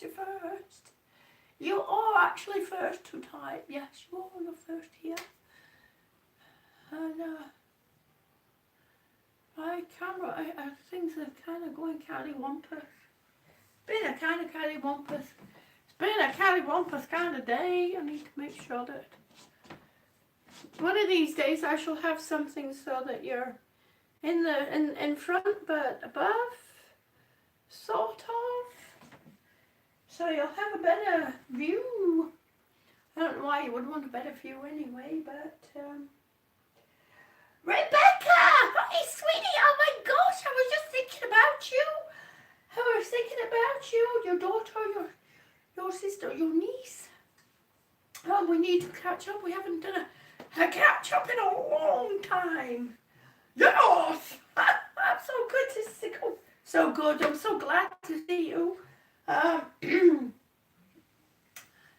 you're first. You are actually first to type. Yes, you are the first here. And my camera, things are kind of going cattywampus. Been a kind of cattywampus. It's been a cattywampus kind of day. I need to make sure that one of these days I shall have something so that you're in front but above, sort of. So you'll have a better view. I don't know why you would want a better view anyway, but Rebecca! Hey sweetie, oh my gosh, I was just thinking about you. I was thinking about you, your daughter, your sister, your niece. Oh, we need to catch up. We haven't done a catch up in a long time. Yes! I'm so good to see you. So good. I'm so glad to see you.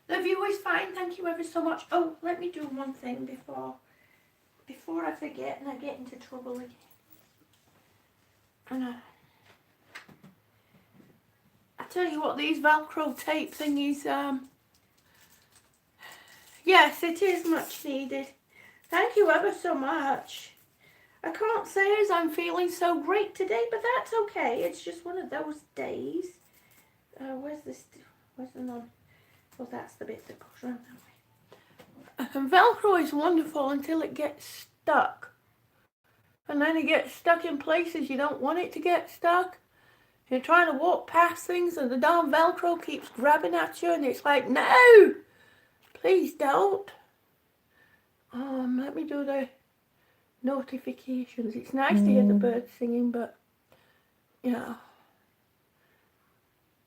The view is fine. Thank you ever so much. Oh, let me do one thing before I forget and I get into trouble again. And I tell you what, these Velcro tape thingies, yes, it is much needed. Thank you ever so much. I can't say as I'm feeling so great today, but that's okay. It's just one of those days. Where's the non? Well, that's the bit that goes around that way. And Velcro is wonderful until it gets stuck. And then it gets stuck in places you don't want it to get stuck. You're trying to walk past things and the darn Velcro keeps grabbing at you and it's like, no! Please don't. Let me do the notifications. It's nice to hear the birds singing, but yeah.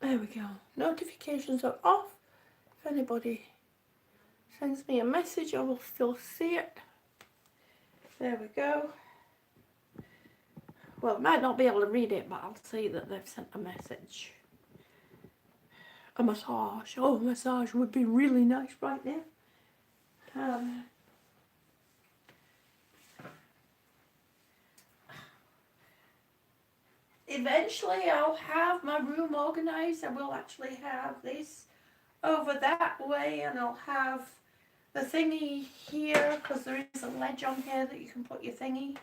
There we go. Notifications are off. If anybody sends me a message, I will still see it. There we go. Well, I might not be able to read it, but I'll see that they've sent a message. A massage. Oh, a massage would be really nice right now. Eventually I'll have my room organized. I will actually have this over that way and I'll have the thingy here because there is a ledge on here that you can put your thingy,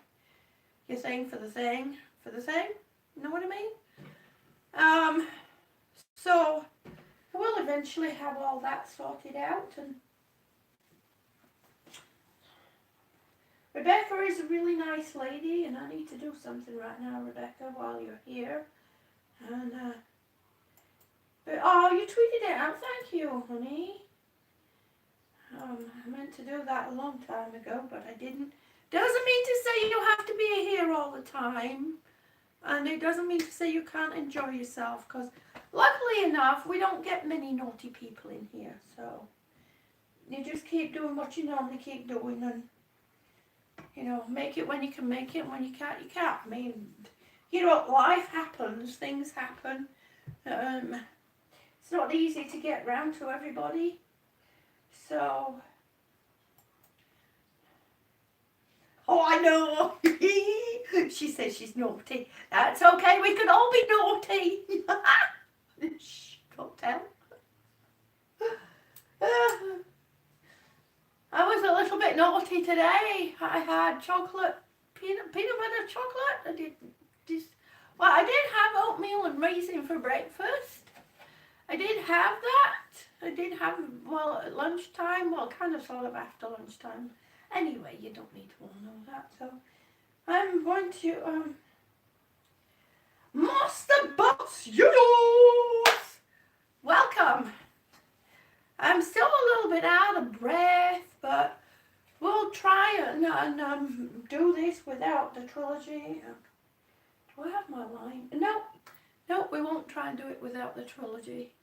your thing for the thing, you know what I mean? So I will eventually have all that sorted out. And Rebecca is a really nice lady, and I need to do something right now, Rebecca, while you're here. And but oh, you tweeted it out. Thank you, honey. I meant to do that a long time ago, but I didn't. Doesn't mean to say you have to be here all the time, and it doesn't mean to say you can't enjoy yourself. Because luckily enough, we don't get many naughty people in here, so you just keep doing what you normally keep doing, and you know, make it when you can make it, and when you can't, you can't. I mean, you know, life happens, things happen. It's not easy to get round to everybody. So, oh, I know. She says she's naughty. That's okay. We can all be naughty. Shh, don't tell. I was a little bit naughty today. I had chocolate, peanut butter chocolate. I did have oatmeal and raisin for breakfast. I did have that. I did have, well, at lunchtime, well, kind of sort of after lunchtime. Anyway, you don't need to all know that. So I'm going to, Master Boss Yoodles! Welcome. I'm still a little bit out of breath, but we'll try and do this without the trilogy. Do I have my line? No, we won't try and do it without the trilogy.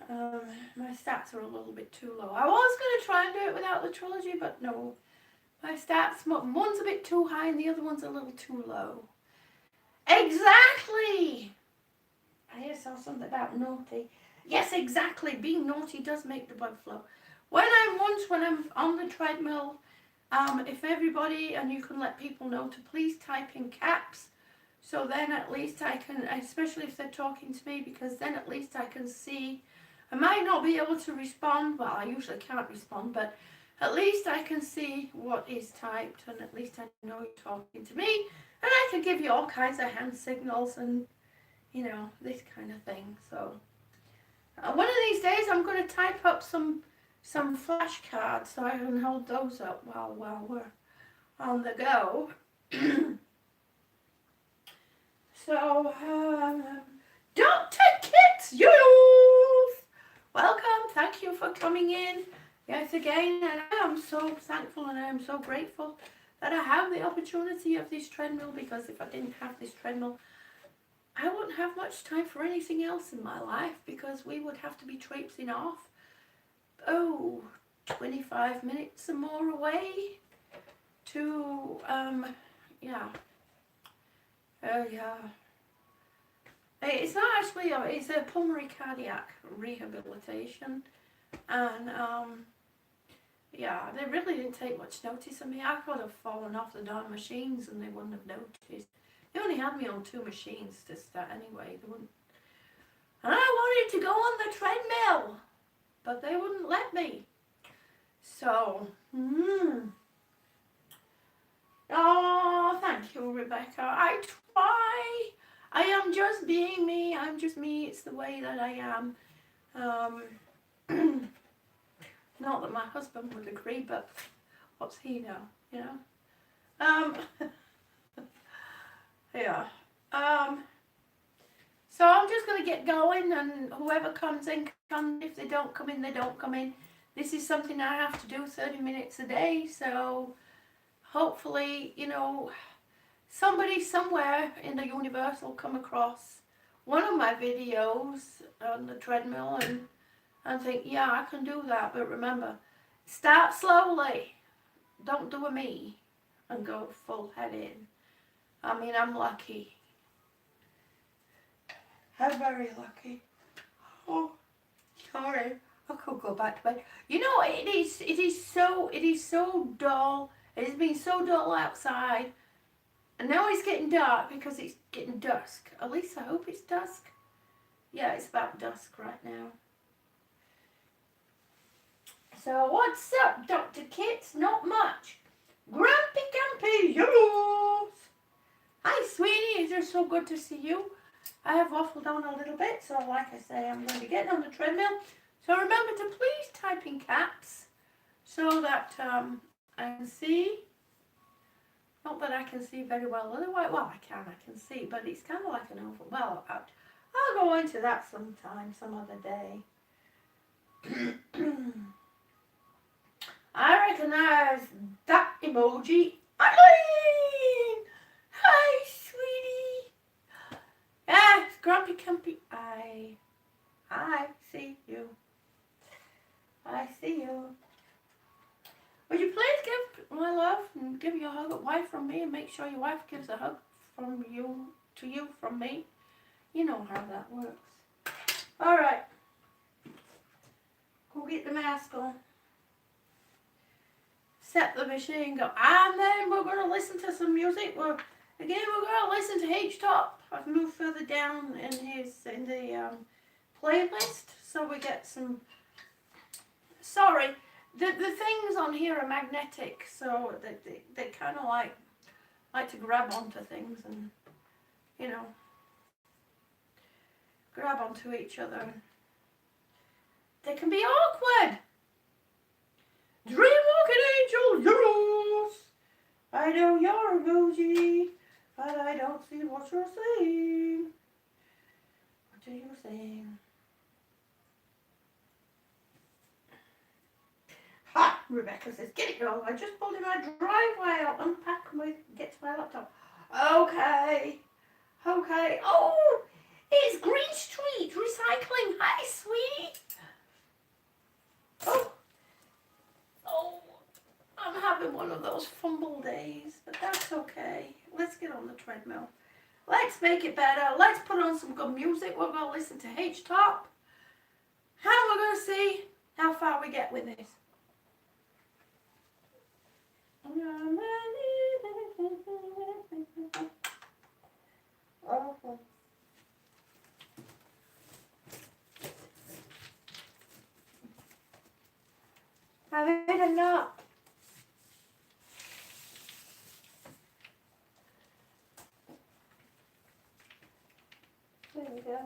My stats are a little bit too low. I was going to try and do it without the trilogy, but no. My stats, one's a bit too high and the other one's a little too low. Exactly! I saw something about naughty. Yes, exactly. Being naughty does make the blood flow. When I'm on the treadmill, if everybody, and you can let people know to please type in caps So then at least I can, especially if they're talking to me, because then at least I can see. I might not be able to respond, well, I usually can't respond, but at least I can see what is typed, and at least I know you're talking to me, and I can give you all kinds of hand signals and, you know, this kind of thing. So one of these days I'm going to type up some flashcards so I can hold those up while we're on the go. So, Dr. Kits Youth, welcome, thank you for coming in yet again, and I am so thankful and I am so grateful that I have the opportunity of this treadmill, because if I didn't have this treadmill, I wouldn't have much time for anything else in my life, because we would have to be traipsing off, 25 minutes or more away to, it's not actually, it's a pulmonary cardiac rehabilitation, and they really didn't take much notice of me. I could have fallen off the darn machines and they wouldn't have noticed. They only had me on 2 machines to start anyway. They wouldn't. And I wanted to go on the treadmill, but they wouldn't let me. So, oh, thank you, Rebecca. I try. I am just being me. I'm just me. It's the way that I am. Not that my husband would agree, but what's he know, you know? Yeah. So I'm just going to get going, and whoever comes in, comes. If they don't come in, they don't come in. This is something I have to do 30 minutes a day, so hopefully, you know, somebody somewhere in the universe will come across one of my videos on the treadmill and think, yeah, I can do that. But remember, start slowly. Don't do a me and go full head in. I mean, I'm lucky. I'm very lucky. Oh, sorry. I could go back to bed. You know, it is so dull. It has been so dull outside. And now it's getting dark because it's getting dusk. At least I hope it's dusk. Yeah, it's about dusk right now. So what's up, Dr. Kits? Not much. Grumpy Campy, yes. Hi, sweetie. It's just so good to see you. I have waffled on a little bit, so like I say, I'm going to get on the treadmill. So remember to please type in caps so that I can see. Not that I can see very well otherwise. Well, I can see, but it's kind of like an oval. Well, I'll go into that sometime, some other day. I recognize that emoji. Eileen! Hi, sweetie. Yes, Grumpy Campy. I see you. I see you. Would you please give my love and give your hug a wife from me, and make sure your wife gives a hug from you to you from me? You know how that works. All right. Go get the mask on. Set the machine, go, and then we're going to listen to some music. We're going to listen to H-Top. I've moved further down in the playlist, so we get some. Sorry, the things on here are magnetic, so they kind of like to grab onto things and, you know, grab onto each other. They can be awkward. Dreamwalking angel, yes. I know you're emoji, but I don't see what you're saying. What are you saying? Ha! Rebecca says, get it going. I just pulled in my driveway. I'll unpack and get to my laptop. Okay. Oh, it's Green Street Recycling. Hi, sweetie. Oh, I'm having one of those fumble days, but that's okay. Let's get on the treadmill. Let's make it better. Let's put on some good music. We're going to listen to H-Top. And we're going to see how far we get with this. coming up. There we go.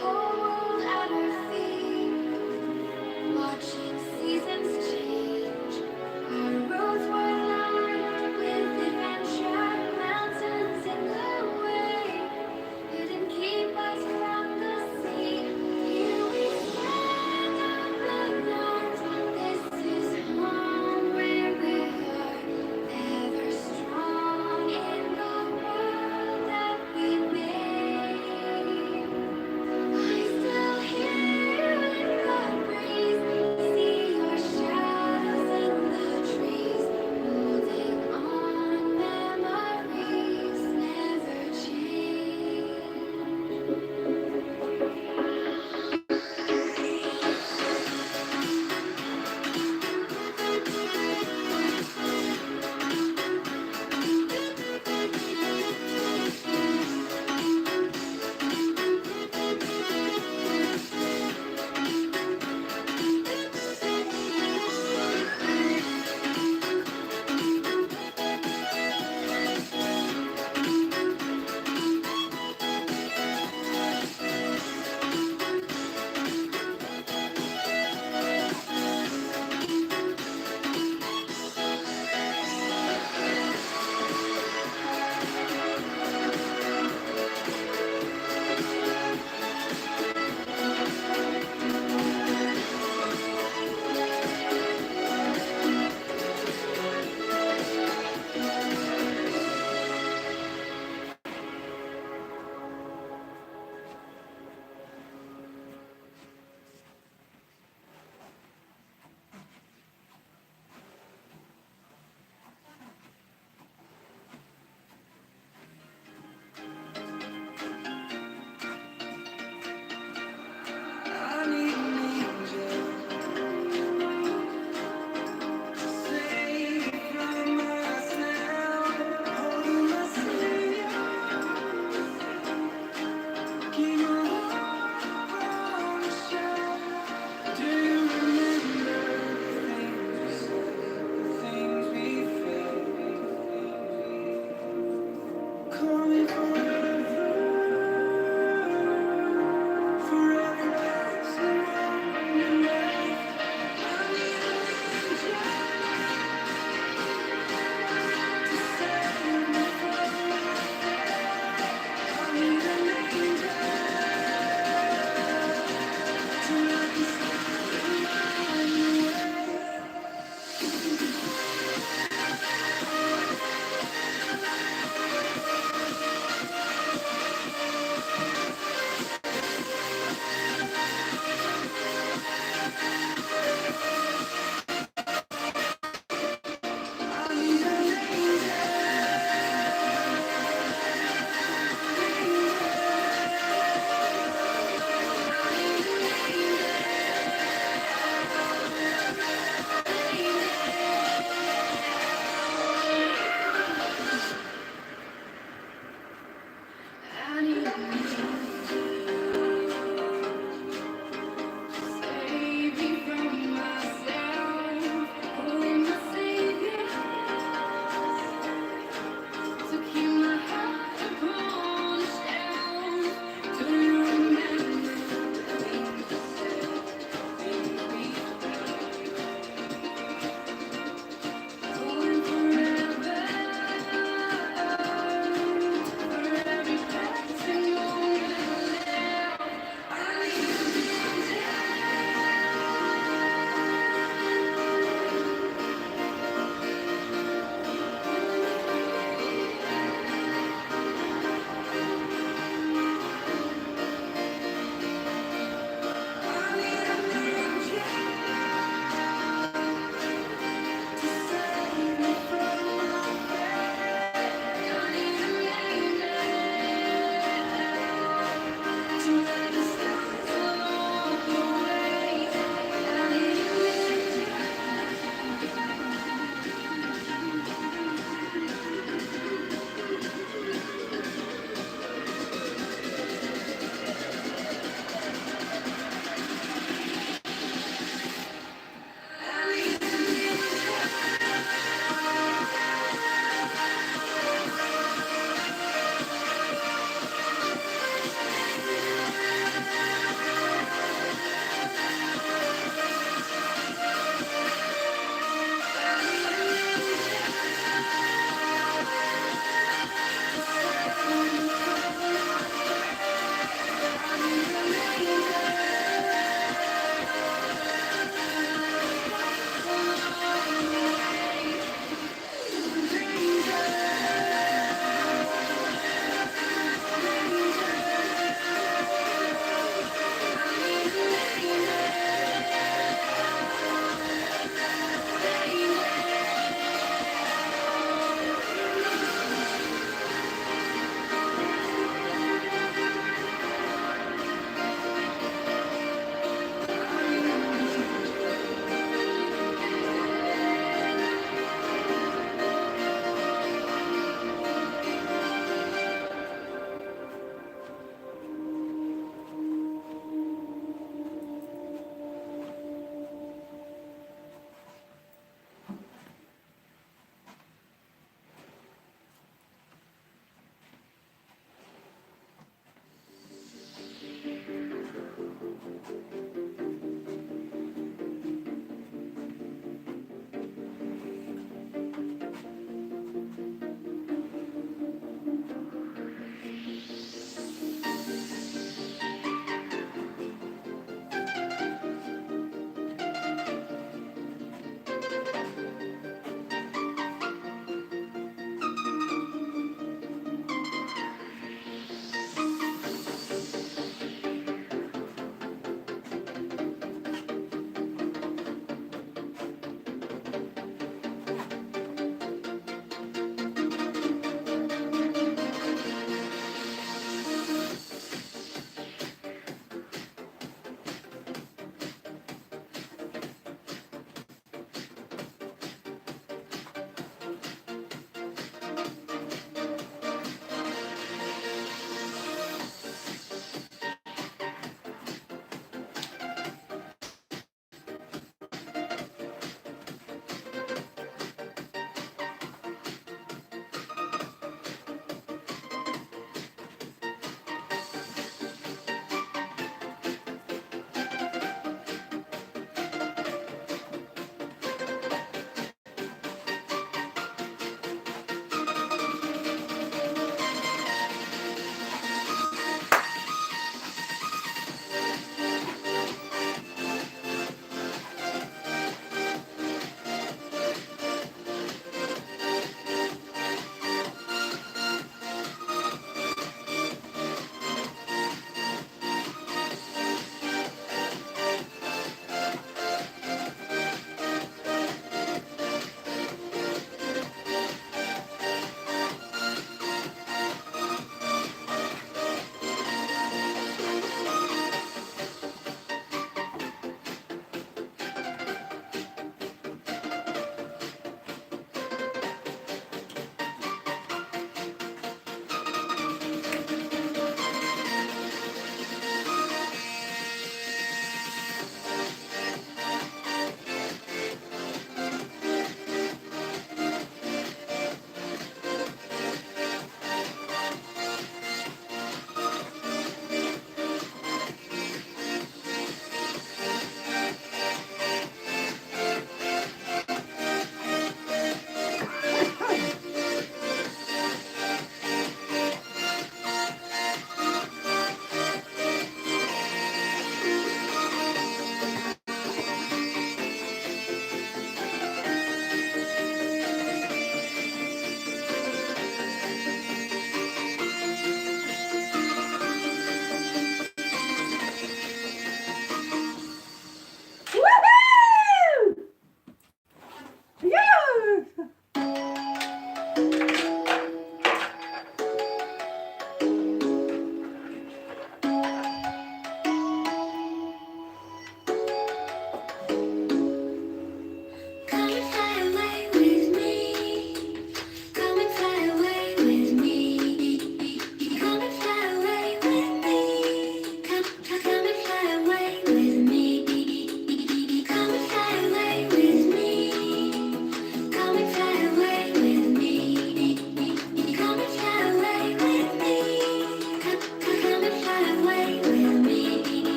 whole world at our feet, watching seasons change. Our roads were lined with adventure, mountains in the way. Didn't keep us from the sea. Here we stand up arms. This is home where we are, ever strong in the world that we made. I still hear you in the breeze, see your shadows in the trees, holding on memories never change.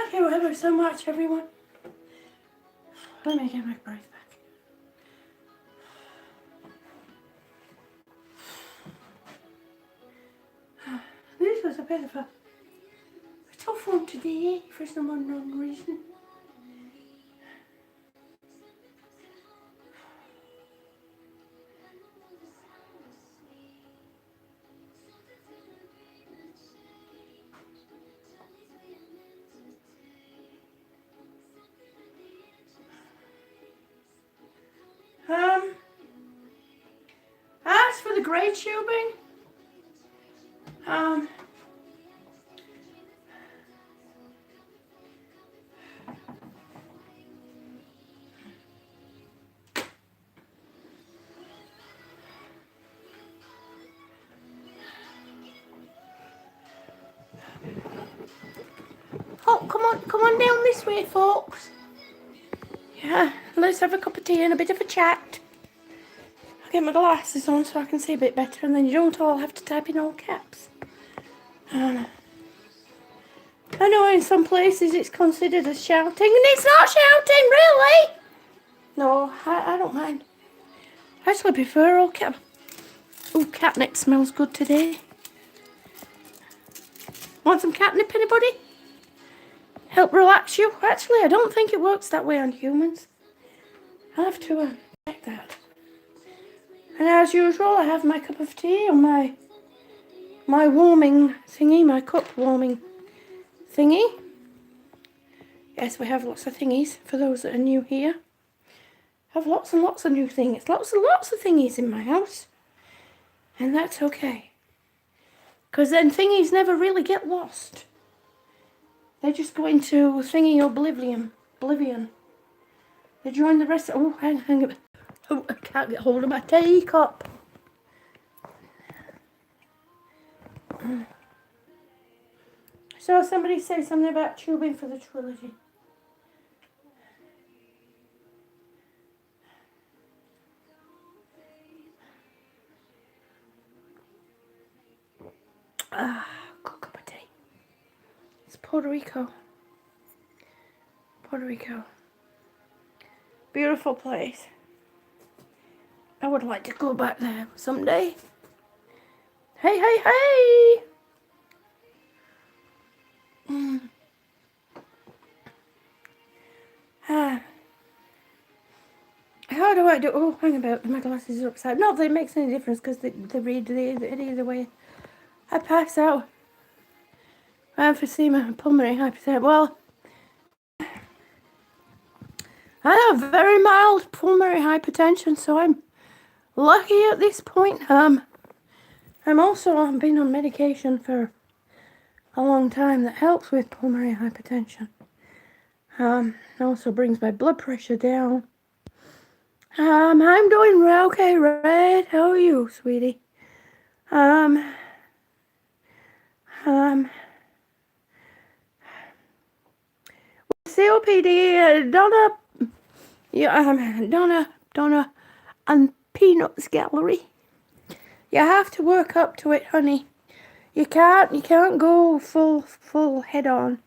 Thank you ever so much, everyone. Let me get my breath back. This was a bit of a tough one today for some unknown reason. As for the grey tubing, oh, come on down this way, folks. Yeah, let's have a cup of tea and a bit of a chat. I'll get my glasses on so I can see a bit better, and then you don't all have to type in all caps. I know in some places it's considered as shouting, and it's not shouting, really. No, I don't mind. I actually prefer all cap. Oh, catnip smells good today. Want some catnip, anybody? Help relax you? Actually, I don't think it works that way on humans. I'll have to check that. And as usual, I have my cup of tea on my warming thingy, my cup warming thingy. Yes, we have lots of thingies for those that are new here. I have lots and lots of new things. Lots and lots of thingies in my house. And that's okay. Because then thingies never really get lost. They just go into thingy oblivion. They join the rest of... Oh, hang on. Oh, I can't get hold of my teacup. So somebody say something about tubing for the trilogy. Good cup of tea. It's Puerto Rico. Puerto Rico. Beautiful place. I would like to go back there someday. Hey, hey, hey! How do I do? Oh, hang about. My glasses are upside. Not that it makes any difference because they read either way. I pass out. Emphysema, pulmonary hypertension. Well, I have very mild pulmonary hypertension, so I'm lucky at this point. I'm been on medication for a long time that helps with pulmonary hypertension. Also brings my blood pressure down. I'm doing okay, Red. How are you, sweetie? COPD, Donna, and Peanuts Gallery. You have to work up to it, honey. You can't go full head on.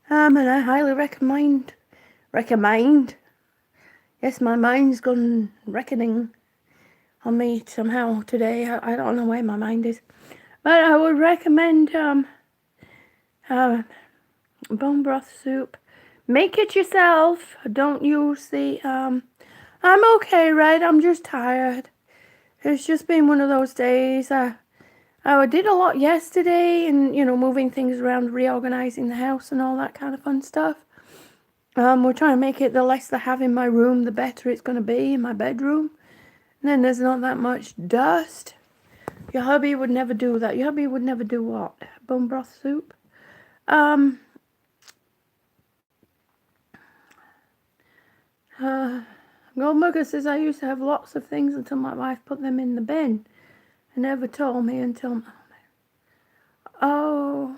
And I highly recommend. Yes, my mind's gone reckoning on me somehow today. I don't know where my mind is. But I would recommend bone broth soup. Make it yourself. Don't use the... I'm okay, right? I'm just tired. It's just been one of those days. I did a lot yesterday and, moving things around, reorganizing the house and all that kind of fun stuff. We're trying to make it the less I have in my room, the better it's going to be in my bedroom. And then there's not that much dust. Your hubby would never do that. Your hubby would never do what? Bone broth soup? Goldmugger says I used to have lots of things until my wife put them in the bin. And never told me until... Oh...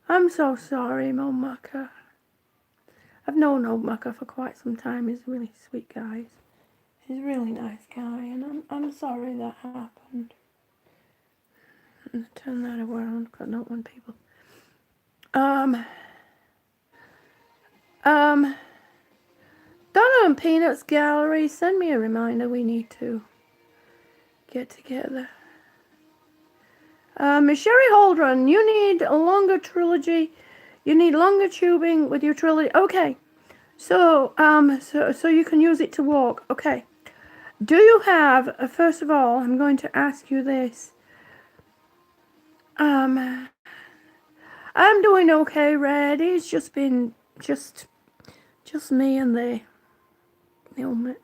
I'm so sorry, Old Mucker. I've known Old Mucker for quite some time. He's a really sweet guy. He's a really nice guy, and I'm sorry that happened. And turn that around, because I don't want people... Um, Donna and Peanuts Gallery, send me a reminder. We need to get together. Sherry Holdren, you need a longer trilogy. You need longer tubing with your trilogy. Okay. So you can use it to walk. Okay. Do you have, first of all, I'm going to ask you this. I'm doing okay, Red. It's just been just me and the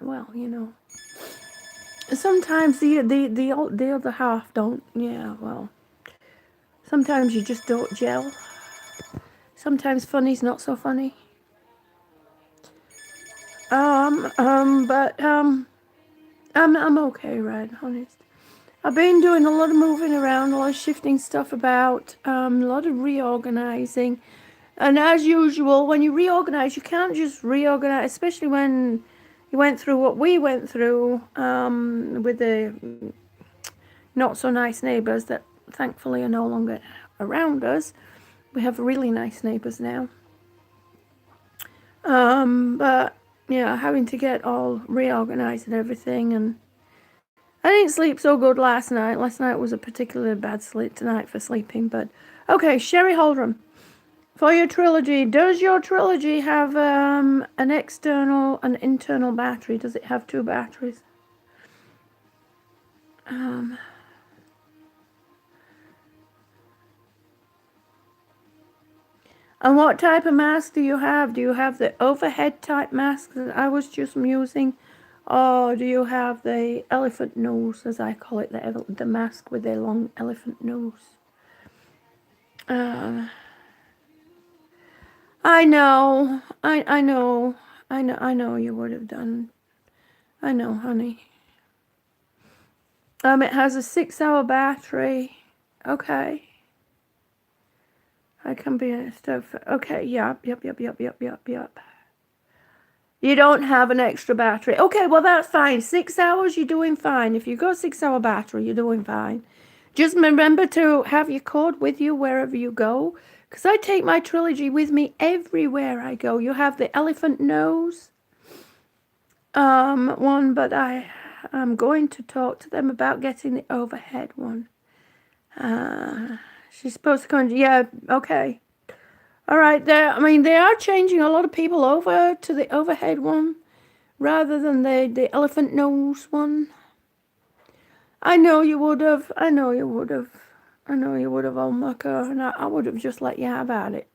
well, you know. Sometimes the other half don't. Yeah, well. Sometimes you just don't gel. Sometimes funny's not so funny. But I'm okay, Red, honest. I've been doing a lot of moving around, a lot of shifting stuff about, a lot of reorganizing. And as usual, when you reorganize, you can't just reorganize, especially when you went through what we went through, with the not so nice neighbors that thankfully are no longer around us. We have really nice neighbors now. But yeah, having to get all reorganized and everything, and I didn't sleep so good last night. Last night was a particularly bad sleep tonight for sleeping, but okay, Sherry Holdren. For your trilogy, does your trilogy have an external and internal battery? Does it have 2 batteries? And what type of mask do you have? Do you have the overhead type mask that I was just using? Or do you have the elephant nose, as I call it, the mask with the long elephant nose? I know. I know you would have done. I know, honey. It has a 6-hour battery. Okay. I can be stuff. Okay, yep. You don't have an extra battery. Okay, well, that's fine. 6 hours, you're doing fine. If you go 6-hour battery, you're doing fine. Just remember to have your cord with you wherever you go, because I take my trilogy with me everywhere I go. You have the elephant nose one, but I'm going to talk to them about getting the overhead one. She's supposed to come. Yeah, okay. All right, they are changing a lot of people over to the overhead one rather than the elephant nose one. I know you would have, Olmaka, and I would have just let you have at it.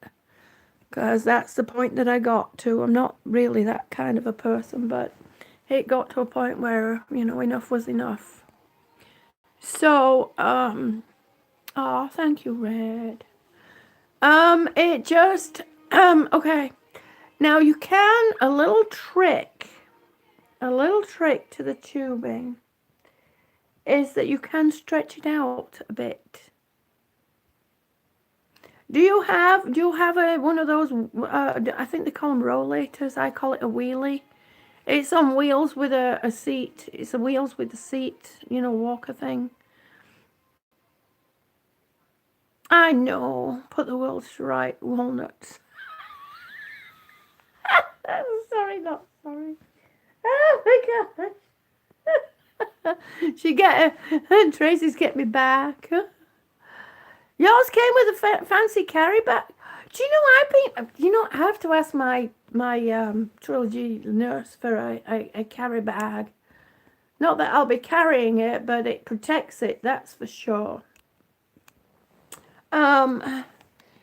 Because that's the point that I got to. I'm not really that kind of a person, but it got to a point where, enough was enough. So, thank you, Red. It just, okay. Now you can, a little trick to the tubing is that you can stretch it out a bit. Do you have one of those, I think they call them rollators, I call it a wheelie. It's on wheels with a seat. It's a wheels with the seat, walker thing. I know. Put the world to right. Walnuts. Sorry, not sorry. Oh my gosh. Tracy's get me back. Yours came with a fancy carry bag. Do you know I have to ask my trilogy nurse for a carry bag. Not that I'll be carrying it, but it protects it, that's for sure.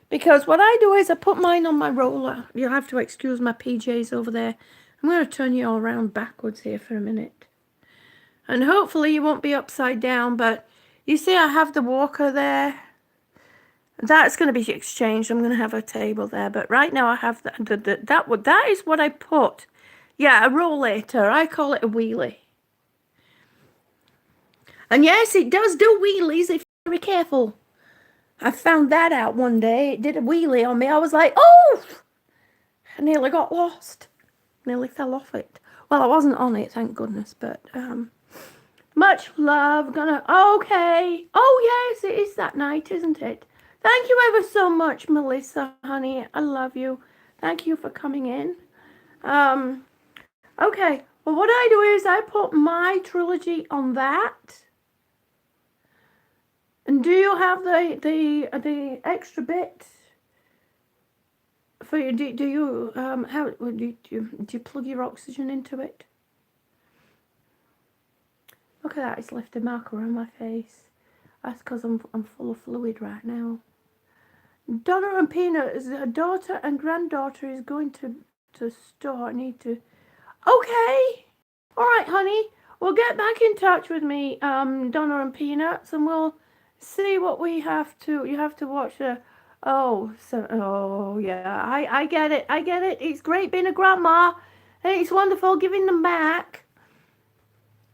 Because what I do is I put mine on my roller. You'll have to excuse my PJs over there. I'm going to turn you all around backwards here for a minute. And hopefully you won't be upside down, but you see I have the walker there. That's going to be exchanged. I'm going to have a table there, but right now I have that is what I put. Yeah, a rollator. I call it a wheelie. And yes, it does do wheelies if you're very careful. I found that out one day. It did a wheelie on me. I was like, oh! I nearly got lost. Nearly fell off it. Well, I wasn't on it, thank goodness, but much love. Okay. Oh, yes, it is that night, isn't it? Thank you ever so much, Melissa, honey. I love you. Thank you for coming in. Okay. Well, what I do is I put my trilogy on that. And do you have the extra bit for you? Do you how do you plug your oxygen into it? Look at that! It's left a marker on my face. That's because I'm full of fluid right now. Donna and Peanut, her daughter and granddaughter is going to store. I need to. Okay. All right, honey. Well, get back in touch with me, Donna and Peanuts, and we'll see what we have to. You have to watch the. Oh yeah. I get it. I get it. It's great being a grandma, and it's wonderful giving them back.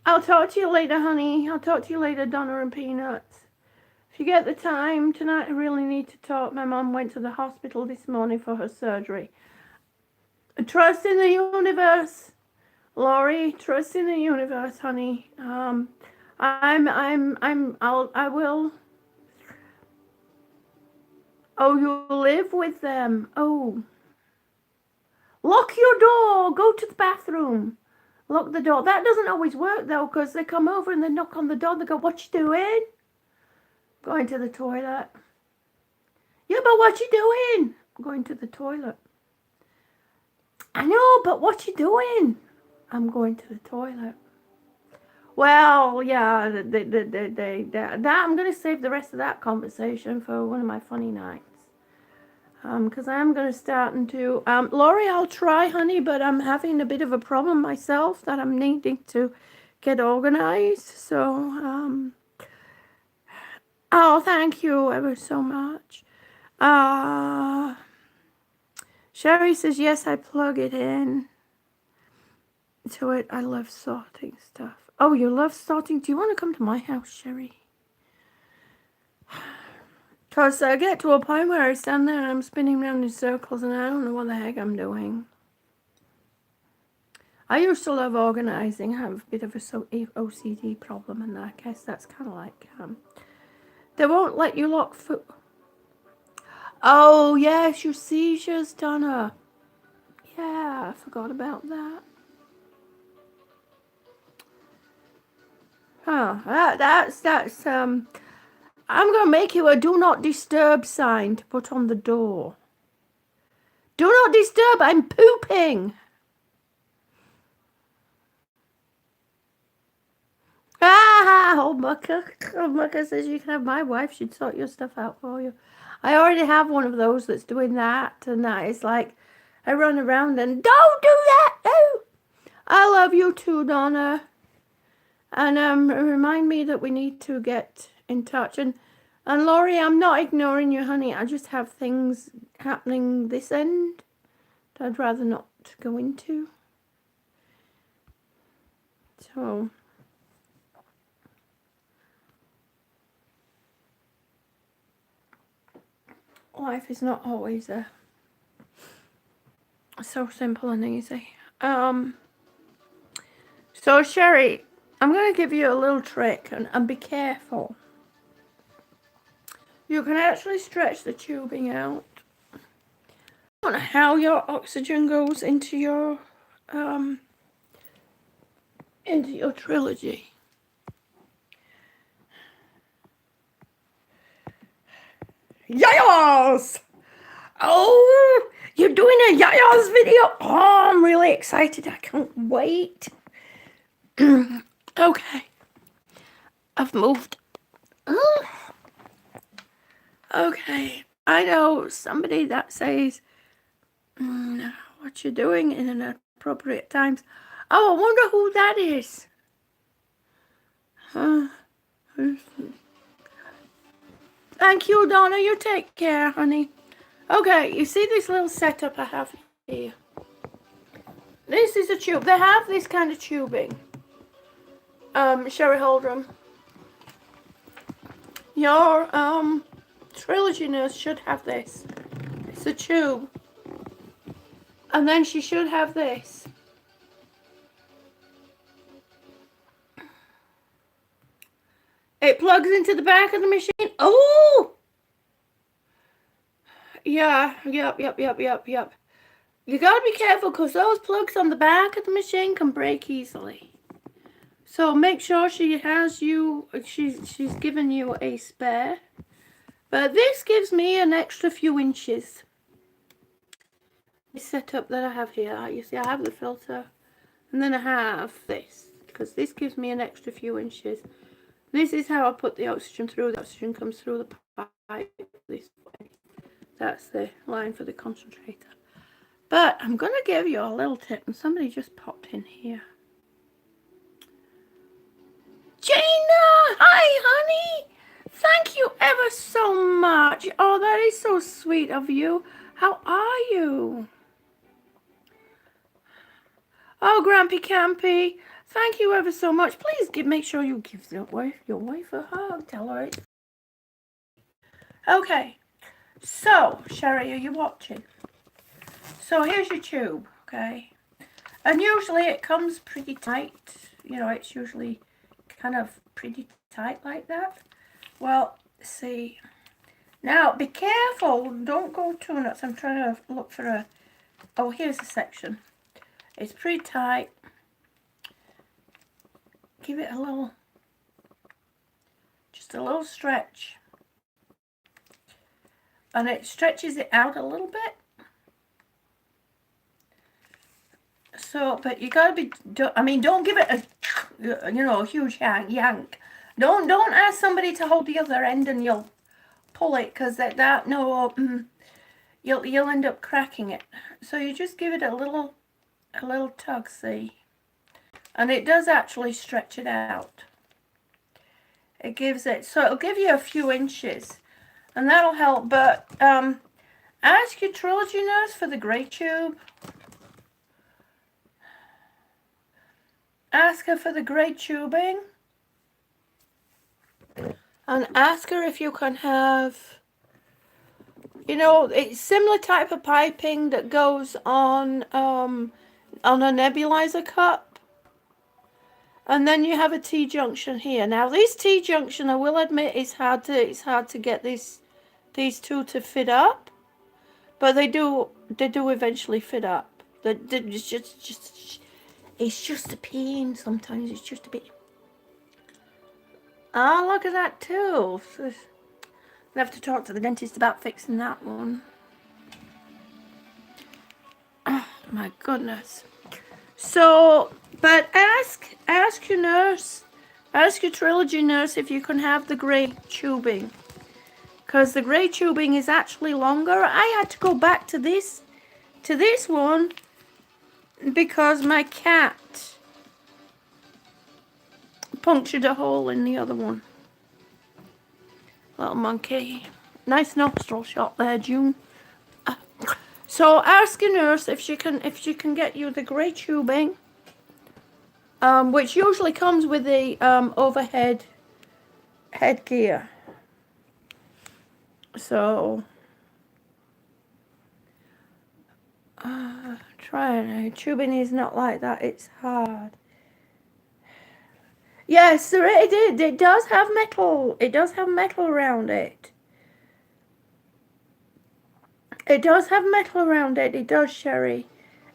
I'll talk to you later, honey. I'll talk to you later, Donna and Peanuts. If you get the time tonight, I really need to talk. My mom went to the hospital this morning for her surgery. Trust in the universe, Laurie. Trust in the universe, honey. I will. Oh, you live with them. Oh. Lock your door. Go to the bathroom. Lock the door. That doesn't always work though, because they come over and they knock on the door and they go, "What you doing?" Going to the toilet. Yeah, but what you doing? Going to the toilet. I know, but what you doing? I'm going to the toilet. Well, yeah, that I'm going to save the rest of that conversation for one of my funny nights. Because I am going to start into... Laurie, I'll try, honey, but I'm having a bit of a problem myself that I'm needing to get organized. So, oh, thank you ever so much. Sherry says, yes, I plug it in to it. I love sorting stuff. Oh, you love sorting? Do you want to come to my house, Sherry? Because I get to a point where I stand there and I'm spinning around in circles and I don't know what the heck I'm doing. I used to love organizing. I have a bit of a OCD problem, and I guess that's kind of like... they won't let you lock foot. Oh, yes, your seizures, Donna. Yeah, I forgot about that. Huh, that's I'm going to make you a do not disturb sign to put on the door. Do not disturb, I'm pooping. Oh, Mucka says you can have my wife. She'd sort your stuff out for you. I already have one of those that's doing that, and that is like, I run around and, don't do that, no. I love you too, Donna. And remind me that we need to get in touch. And Laurie, I'm not ignoring you, honey. I just have things happening this end that I'd rather not go into. So... life is not always so simple and easy. So Sherry, I'm going to give you a little trick, and be careful. You can actually stretch the tubing out. I don't know how your oxygen goes into your trilogy. Yayos! Oh, you're doing a Yayos video? Oh, I'm really excited. I can't wait. Okay. I've moved. Okay. I know somebody that says, what you're doing in inappropriate times. Oh, I wonder who that is. Thank you, Donna. You take care, honey. Okay, you see this little setup I have here? This is a tube. They have this kind of tubing. Sherry Holdrum. Your trilogy nurse should have this. It's a tube. And then she should have this. It plugs into the back of the machine. Oh! Yeah, yep. You gotta be careful because those plugs on the back of the machine can break easily. So make sure she's given you a spare. But this gives me an extra few inches. This setup that I have here, you see I have the filter and then I have this because this gives me an extra few inches. This is how I put the oxygen through. The oxygen comes through the pipe this way. That's the line for the concentrator. But I'm going to give you a little tip, and somebody just popped in here. Gina! Hi, honey! Thank you ever so much. Oh, that is so sweet of you. How are you? Oh, Grampy Campy, thank you ever so much. Please make sure you give your wife a hug. Tell her it's... Okay, so, Sherry, are you watching? So here's your tube, okay? And usually it comes pretty tight. You know, it's usually kind of pretty tight like that. Well, see. Now, be careful. Don't go too nuts. I'm trying to look for a... Oh, here's a section. It's pretty tight. Give it a little... Just a little stretch. And it stretches it out a little bit. So, but you gotta be, I mean, don't give it a, you know, a huge yank. Don't ask somebody to hold the other end and you'll pull it, because you'll end up cracking it. So you just give it a little tug, see? And it does actually stretch it out. It gives it, so it'll give you a few inches. And that'll help, but ask your trilogy nurse for the grey tube. Ask her for the grey tubing. And ask her if you can have, you know, it's similar type of piping that goes on a nebulizer cup. And then you have a T-junction here. Now this T-junction, I will admit, it's hard to get these two to fit up. But they do eventually fit up. It's just a pain sometimes. It's just a bit. Ah, look at that too. I'll have to talk to the dentist about fixing that one. Oh my goodness. So, but ask your nurse, ask your trilogy nurse if you can have the grey tubing. Because the grey tubing is actually longer. I had to go back to this one because my cat punctured a hole in the other one. Little monkey. Nice nostril shot there, June. So ask your nurse if she can get you the grey tubing, which usually comes with the overhead headgear. So trying tubing is not like that. It's hard. Yes, it does have metal. It does have metal around it. It does have metal around it. It does, Sherry.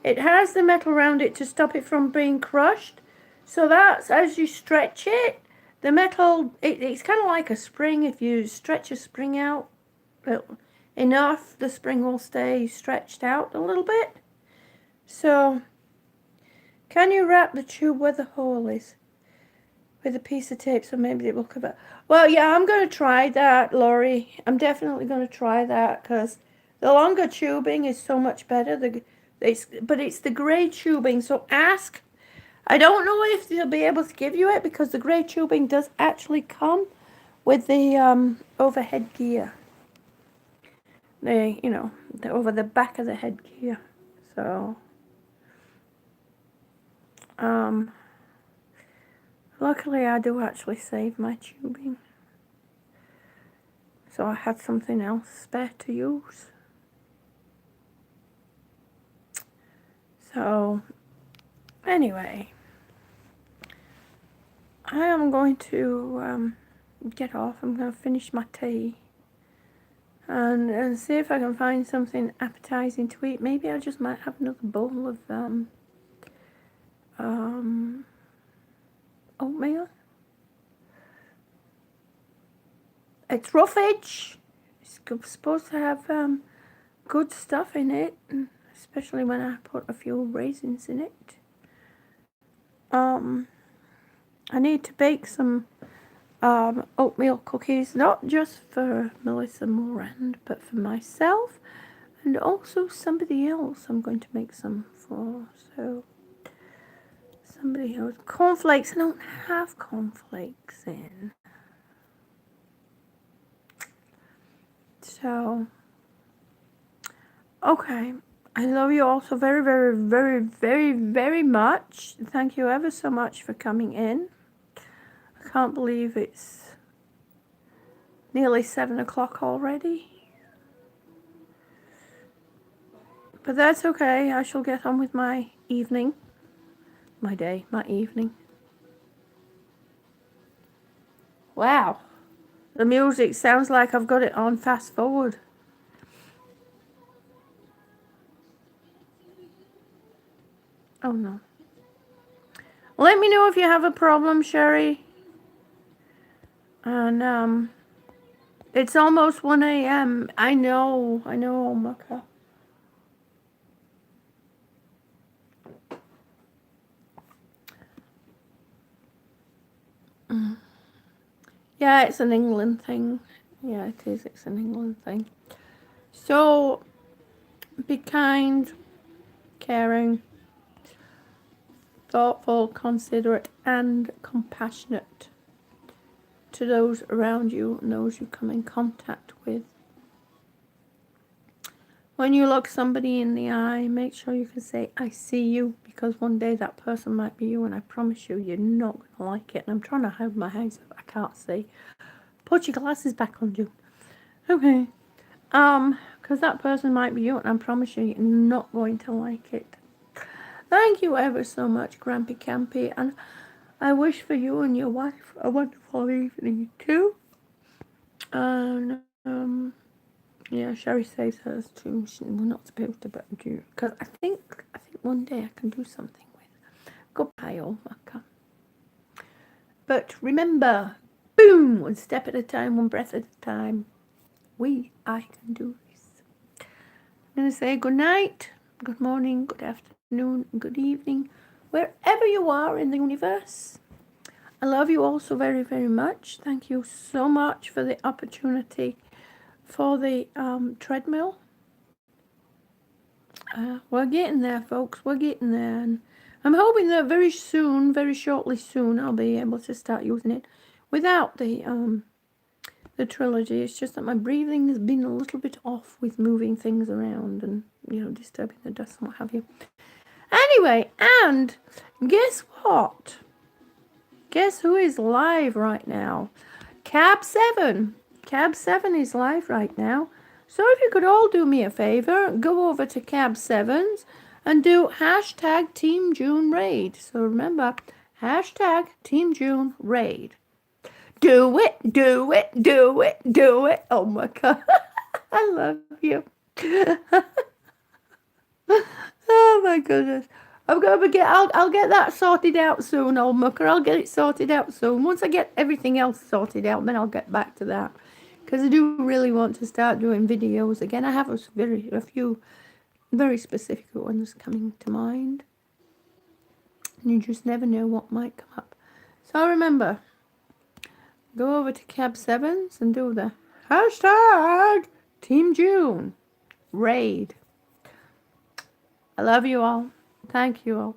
It has the metal around it to stop it from being crushed. So that's, as you stretch it, the metal, it's kind of like a spring. If you stretch a spring out enough, the spring will stay stretched out a little bit. So, can you wrap the tube where the hole is with a piece of tape so maybe it will cover? Well, yeah, I'm going to try that, Laurie. I'm definitely going to try that because the longer tubing is so much better. But it's the grey tubing, so ask. I don't know if they'll be able to give you it because the grey tubing does actually come with the overhead gear. Over the back of the headgear. So, luckily I do actually save my tubing. So I had something else spare to use. So, anyway, I am going to get off. I'm going to finish my tea. and see if I can find something appetizing to eat. Maybe I just might have another bowl of oatmeal. It's roughage. It's supposed to have good stuff in it, especially when I put a few raisins in it. I need to bake some oatmeal cookies, not just for Melissa Morand, but for myself and also somebody else I'm going to make some for. So somebody else. Cornflakes. I don't have cornflakes in. So, okay. I love you all so very, very, very, very, very much. Thank you ever so much for coming in. I can't believe it's nearly 7 o'clock already. But that's okay. I shall get on with my evening. My day, my evening. Wow. The music sounds like I've got it on fast forward. Oh no. Let me know if you have a problem, Sherry. And it's almost 1 a.m. I know, Maka. Yeah, it's an England thing. Yeah, it is. It's an England thing. So, be kind, caring, thoughtful, considerate, and compassionate to those around you and those you come in contact with. When you look somebody in the eye, make sure you can say, I see you, because one day that person might be you, and I promise you, you're not going to like it. And I'm trying to hide my eyes, I can't see. Put your glasses back on, June. Okay. Because that person might be you, and I promise you, you're not going to like it. Thank you ever so much, Grampy Campy, and I wish for you and your wife a wonderful evening too. And yeah, Sherry says hers too. We're not supposed to, but do, because I think one day I can do something with. Goodbye, all Maka. But remember, boom, one step at a time, one breath at a time. I can do this. I'm going to say good night, good morning, good afternoon, good evening, wherever you are in the universe. I love you all so very, very much. Thank you so much for the opportunity for the treadmill. We're getting there, folks. We're getting there. And I'm hoping that very soon, very shortly soon, I'll be able to start using it without the trilogy. It's just that my breathing has been a little bit off with moving things around and, disturbing the dust and what have you. Anyway, and guess what? Guess who is live right now? Cab 7. Cab 7 is live right now. So if you could all do me a favor, go over to Cab 7s and do hashtag Team June Raid. So remember, hashtag Team June Raid. Do it, do it, do it, do it. Oh my God. I love you. Oh my goodness. I'll get that sorted out soon, old mucker. I'll get it sorted out soon. Once I get everything else sorted out, then I'll get back to that. Because I do really want to start doing videos again. I have a few very specific ones coming to mind. And you just never know what might come up. So remember, go over to Cab 7s and do the hashtag Team June Raid. I love you all. Thank you all.